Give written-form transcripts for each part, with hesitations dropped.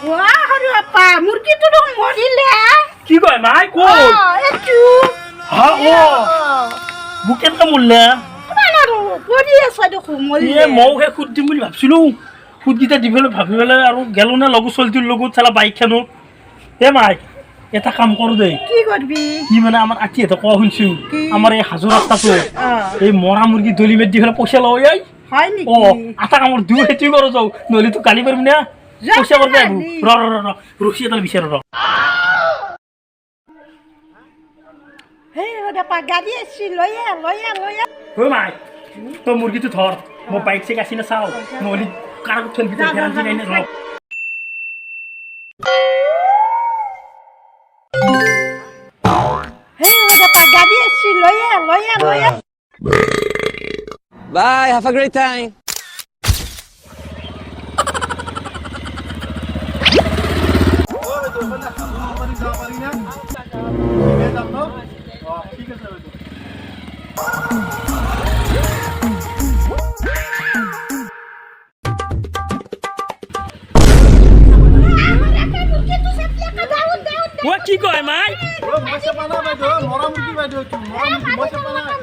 ওয়া হরি আপা মুরগি তো মরিলে কি কয় মাই কই একটু হা ও বুকেন কা মুল্লা মানারো পড়ি আছে দেখো মরিলে এ মও হে খুদ দিম বুলি ভাবছিলো খুদ গিটা দিবেলে ভাবিবেলে আৰু গেলো না লগু চলতিৰ লগত চালা বাইক খানো এ মাই এটা কাম কৰো দে কি কৰবি কি মানে আমাৰ আটি এটা কোৱা শুনছো আমার এই হাজু রাস্তাটো এই মরা মুরগি দলি মেট দি ফেলে পয়সা লয় আই হয় নাকি ও আটা কামর দিও হেতি করো যাও নলি তো গালি পারবি না পয়সা করতে আইবো র র র রুসি এটা বিচার র হে ওটা পা গাড়ি আসছি লয়া ও মাই তো মুরগি তো ধর মো বাইক থেকে আসি না চাও নলি কার ঠেল ভিতরে ফেরান দিই না র হে ওটা পা গাড়ি আসছি লয়া Bye, have a great time. ও কি কয় মাই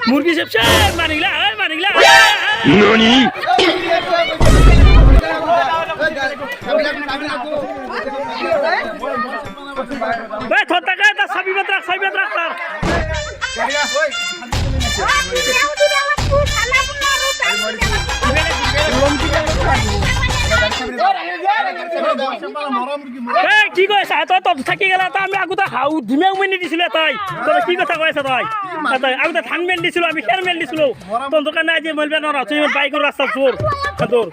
মুরগি সবসে মারিলা ননি বে থতা কা তা সাবি বাত রাখ তার এই কি কইছ তই তত থাকি গেলা তা আমি আগতে হাউ ধিমে উমেনি দিছিল তাই তই কি কথা কইছ তই আগতে ধান মেল দিছিল আমি খের মেল দিছিল তোর দোকানে আজ মলবে না তুই বাইকের রাস্তা চোর তোর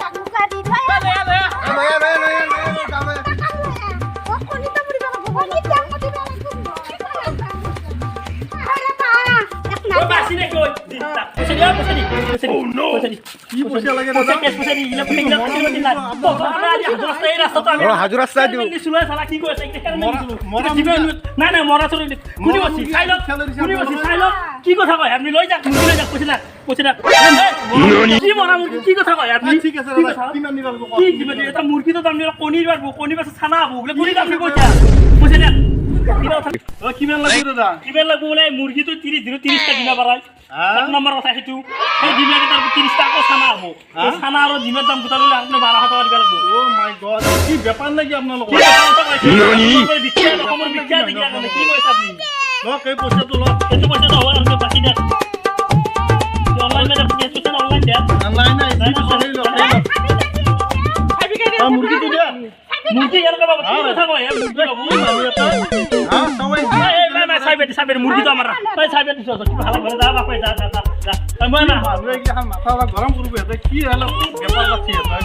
ও বাসি নে কই দিতা পছনি ও নো কি পয়সা লাগে না পছনি ইলা না তো আমরা আজ রাস্তা এই রাস্তা তো আমি হাজু রাস্তা দিও দিছিল সালা কি কইছ এটা না মরা চলে কুনি বসি সাইল কি কথা কয় আপনি লই যাক মুরগি লই যাক পছনা কি মরা মুরগি কি কথা কয় আপনি ঠিক আছে দাদা কি মান নিবা কি দিবে এটা মুরগি তো আপনি কনি পারবো কনি পাছে ছানা হবো বলে কনি আপনি কইছা পছনা কিমান লাগবে দাদা কিমান লাগবে বলে মুরগি তো 30 দিন 30 টা দিনা বাড়াই এক নম্বর কথা হেতু সেই দিনাকে তার 30 টাকা ছানা হবো তো ছানা আর ডিমের দাম কত ললে আপনি 12 টাকা দিবা লাগবে ও মাই গড কি ব্যাপার নাকি আপনার লোক ননি বিক্রিয়া রকমের বিক্রিয়া দিলা কি কইছ আপনি লোক এই পয়সা তো লোক এত পয়সা দাও আর বাকি দে অনলাইন মে আপনি এসেছেন অনলাইন দে অনলাইন না এই পয়সা নেই লোক মুরগি তো দে মুরগি এর বাবা কি কথা কয় মুরগি বাবু হ্যাঁ সবাই এই সাইবের মুরগি তো আমার এই সাইবের দিছো কি ভালো করে যা বাপ যা মই না ভালো কি হাম মাথা গরম করবে এটা কি হলো ব্যাপার লাগছে এটা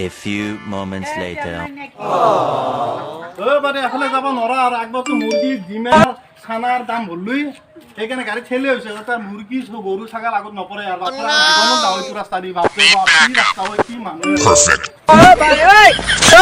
A few moments later. ও বারে আসলে যাব নরা আর একবার তো মুরগি ডিমের ছানার দাম বললুই এখানে গাড়ি ঠেলে হইছে তার মুরগি গরু ছাগল আগত নপরে আর বাপরা জীবন দাও রাস্তা দি বাপরে বাপ কি রাস্তা হয় কি মানুষ Perfect.